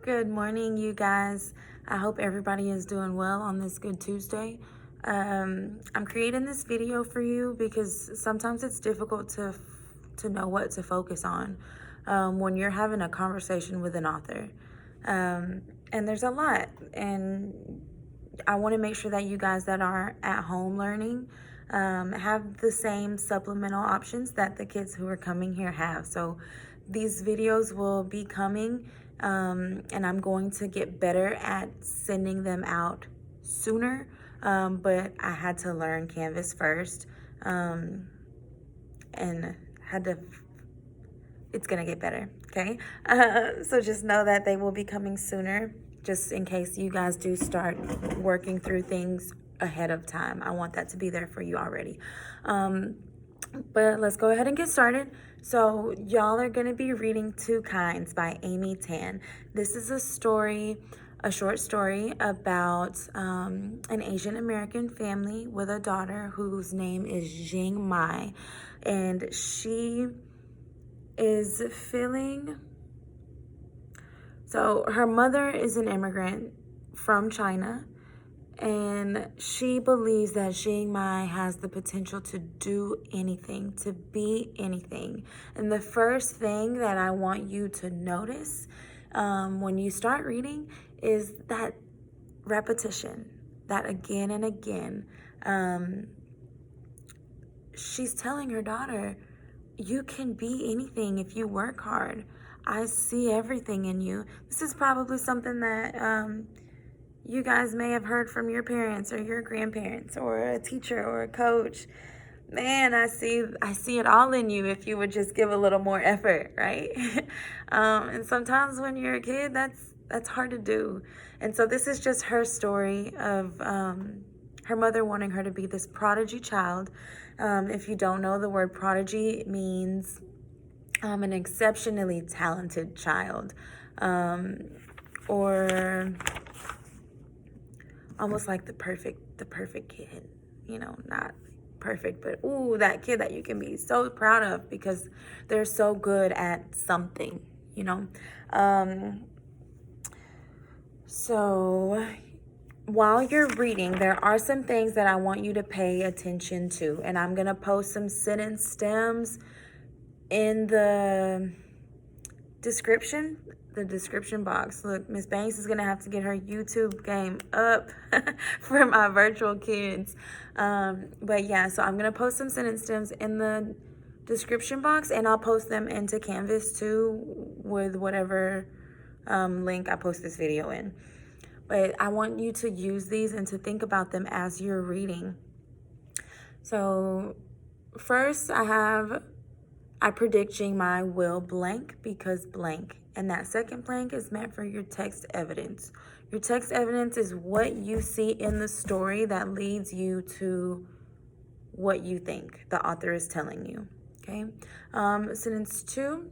Good morning, you guys. I hope everybody is doing well on this good Tuesday. I'm creating this video for you because sometimes it's difficult to know what to focus on when you're having a conversation with an author. And there's a lot, and I want to make sure that you guys that are at home learning have the same supplemental options that the kids who are coming here have. So these videos will be coming, and I'm going to get better at sending them out sooner, but I had to learn Canvas first, and it's gonna get better, okay? So just know that they will be coming sooner, just in case you guys do start working through things ahead of time. I want that to be there for you already. But let's go ahead and get started. So y'all are going to be reading Two Kinds by Amy Tan. This is a short story about an Asian American family with a daughter whose name is Jing Mei. And she is so her mother is an immigrant from China, and she believes that Jing Mei has the potential to do anything, to be anything. And the first thing that I want you to notice when you start reading is that repetition, that again and again. She's telling her daughter, you can be anything if you work hard. I see everything in you. This is probably something that you guys may have heard from your parents or your grandparents or a teacher or a coach. Man, I see it all in you if you would just give a little more effort, right? And sometimes when you're a kid, that's hard to do. And so this is just her story of her mother wanting her to be this prodigy child. If you don't know, the word prodigy means an exceptionally talented child, or almost like the perfect kid, not perfect, but ooh, that kid that you can be so proud of because they're so good at something, So while you're reading, there are some things that I want you to pay attention to, and I'm gonna post some sentence stems in the description box. Look, Miss Banks is gonna have to get her YouTube game up for my virtual kids. But yeah, so I'm gonna post some sentence stems in the description box, and I'll post them into Canvas too with whatever link I post this video in. But I want you to use these and to think about them as you're reading. So first I predict Jing Mei will blank because blank. And that second blank is meant for your text evidence. Your text evidence is what you see in the story that leads you to what you think the author is telling you, okay? Sentence 2,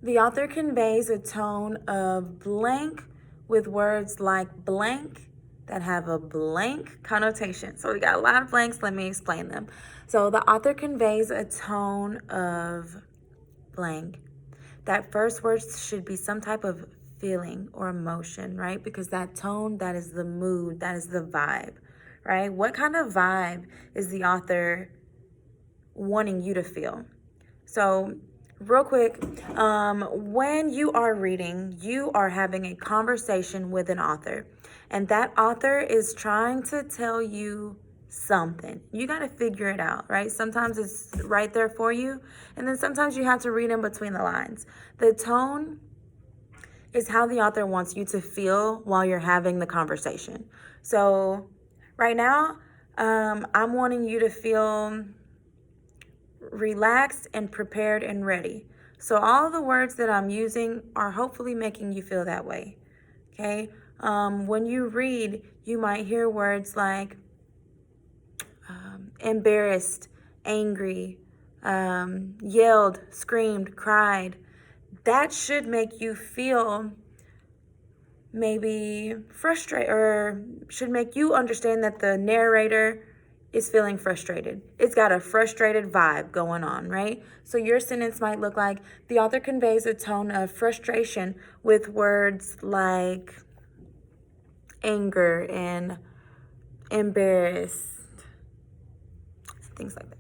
the author conveys a tone of blank with words like blank that have a blank connotation. So we got a lot of blanks. Let me explain them. So the author conveys a tone of blank. That first word should be some type of feeling or emotion, right? Because that tone, that is the mood, that is the vibe, right? What kind of vibe is the author wanting you to feel? So real quick, when you are reading, you are having a conversation with an author, and that author is trying to tell you something. You got to figure it out, right? Sometimes it's right there for you, and then sometimes you have to read in between the lines. The tone is how the author wants you to feel while you're having the conversation. So right now, I'm wanting you to feel relaxed and prepared and ready. So all the words that I'm using are hopefully making you feel that way, okay? When you read, you might hear words like embarrassed, angry, yelled, screamed, cried. That should make you feel maybe frustrated, or should make you understand that the narrator is feeling frustrated. It's got a frustrated vibe going on, right? So your sentence might look like, the author conveys a tone of frustration with words like anger and embarrassed, things like that.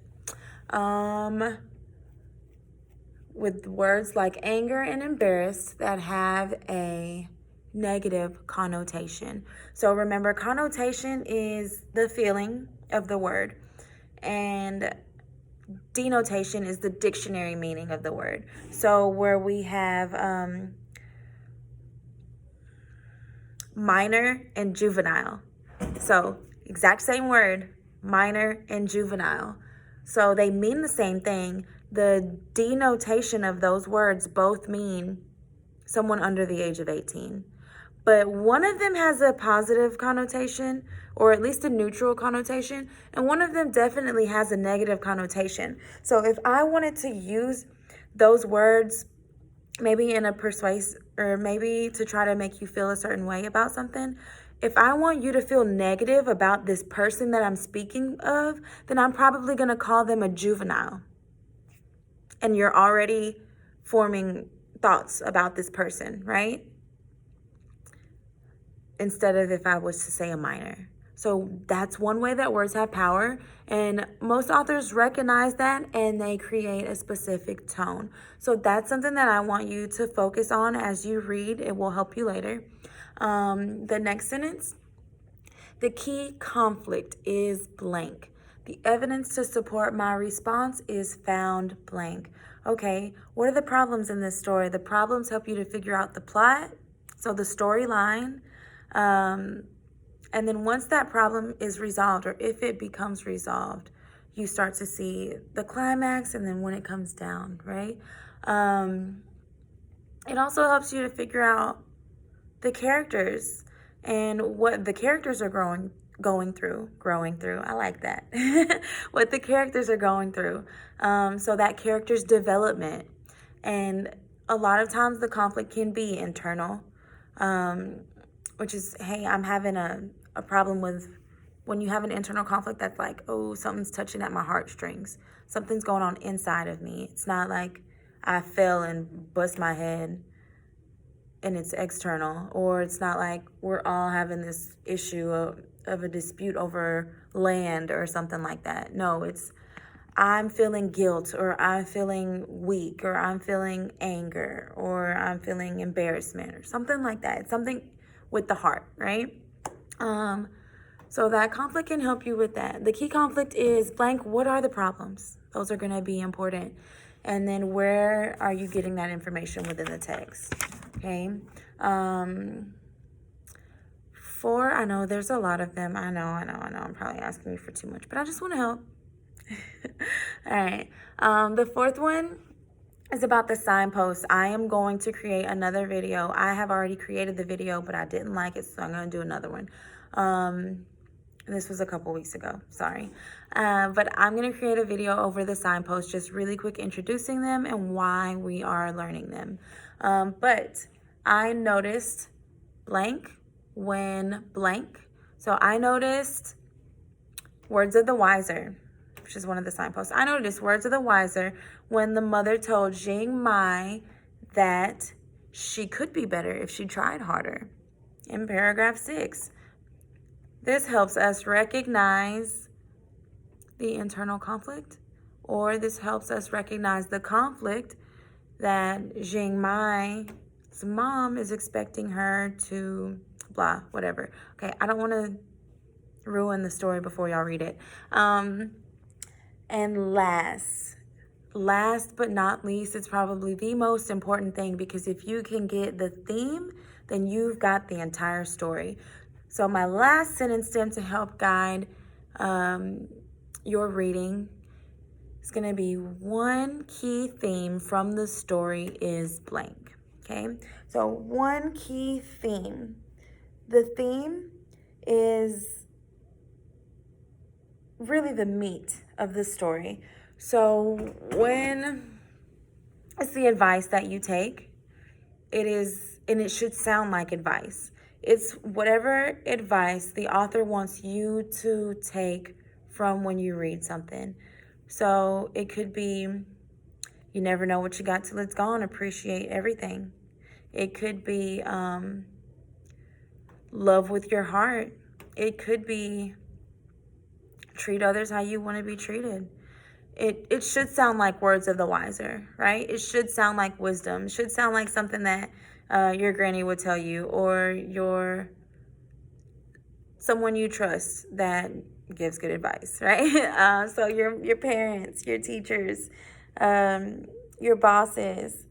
With words like anger and embarrassed that have a negative connotation. So remember, connotation is the feeling of the word, and denotation is the dictionary meaning of the word. So where we have minor and juvenile. So exact same word, minor and juvenile. So they mean the same thing. The denotation of those words both mean someone under the age of 18. But one of them has a positive connotation, or at least a neutral connotation, and one of them definitely has a negative connotation. So if I wanted to use those words maybe in a persuasive, or maybe to try to make you feel a certain way about something, if I want you to feel negative about this person that I'm speaking of, then I'm probably going to call them a juvenile. And you're already forming thoughts about this person, right? Instead of if I was to say a minor. So that's one way that words have power, and most authors recognize that and they create a specific tone. So that's something that I want you to focus on as you read. It will help you later. The next sentence, the key conflict is blank. The evidence to support my response is found blank. Okay, what are the problems in this story? The problems help you to figure out the plot, so the storyline. And then once that problem is resolved, or if it becomes resolved, you start to see the climax and then when it comes down, right? It also helps you to figure out the characters and what the characters are going through. I like that. What the characters are going through. So that character's development. And a lot of times the conflict can be internal, which is, hey, I'm having a problem with when you have an internal conflict that's like, oh, something's touching at my heartstrings. Something's going on inside of me. It's not like I fell and bust my head and it's external, or it's not like we're all having this issue of a dispute over land or something like that. No, it's I'm feeling guilt, or I'm feeling weak, or I'm feeling anger, or I'm feeling embarrassment, or something like that. It's something with the heart, right? So that conflict can help you with that. The key conflict is blank. What are the problems? Those are going to be important. And then where are you getting that information within the text? Okay. 4, I know there's a lot of them. I know. I'm probably asking you for too much, but I just want to help. All right. The 4th one is about the signpost. I am going to create another video. I have already created the video, but I didn't like it, so I'm going to do another one. This was a couple weeks ago, sorry. But I'm going to create a video over the signpost, just really quick introducing them and why we are learning them. But I noticed blank when blank. So I noticed words of the wiser, which is one of the signposts. I noticed words of the wiser when the mother told Jing Mei that she could be better if she tried harder. In paragraph 6, this helps us recognize the internal conflict, or this helps us recognize the conflict that Jing Mei's mom is expecting her to blah, whatever. Okay, I don't want to ruin the story before y'all read it. And last but not least, it's probably the most important thing, because if you can get the theme, then you've got the entire story. So my last sentence stem to help guide your reading is going to be one key theme from the story is blank. Okay, so one key theme. The theme is really the meat of the story. So when it's the advice that you take, it is, and it should sound like advice. It's whatever advice the author wants you to take from when you read something. So it could be, you never know what you got till it's gone. Appreciate everything. It could be love with your heart. It could be treat others how you want to be treated. It should sound like words of the wiser, right? It should sound like wisdom. It should sound like something that your granny would tell you, or someone you trust that gives good advice, right? So your parents, your teachers, your bosses,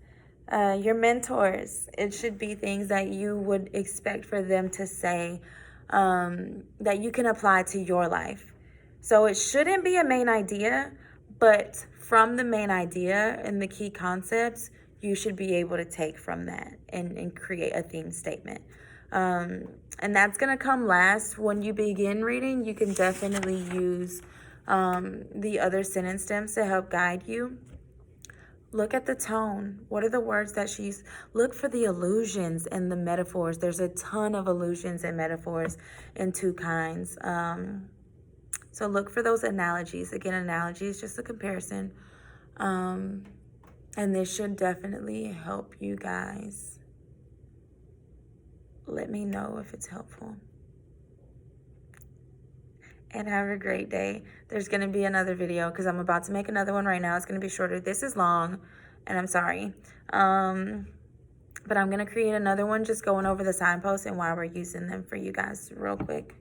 your mentors. It should be things that you would expect for them to say, that you can apply to your life. So it shouldn't be a main idea, but from the main idea and the key concepts, you should be able to take from that and create a theme statement. And that's going to come last. When you begin reading, you can definitely use the other sentence stems to help guide you. Look at the tone. What are the words that she used? Look for the allusions and the metaphors. There's a ton of allusions and metaphors in two kinds. So look for those analogies. Again, analogy is just a comparison. And this should definitely help you guys. Let me know if it's helpful. And have a great day. There's going to be another video because I'm about to make another one right now. It's going to be shorter. This is long, and I'm sorry. But I'm going to create another one just going over the signposts and why we're using them for you guys real quick.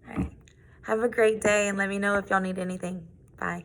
All right. Have a great day, and let me know if y'all need anything. Bye.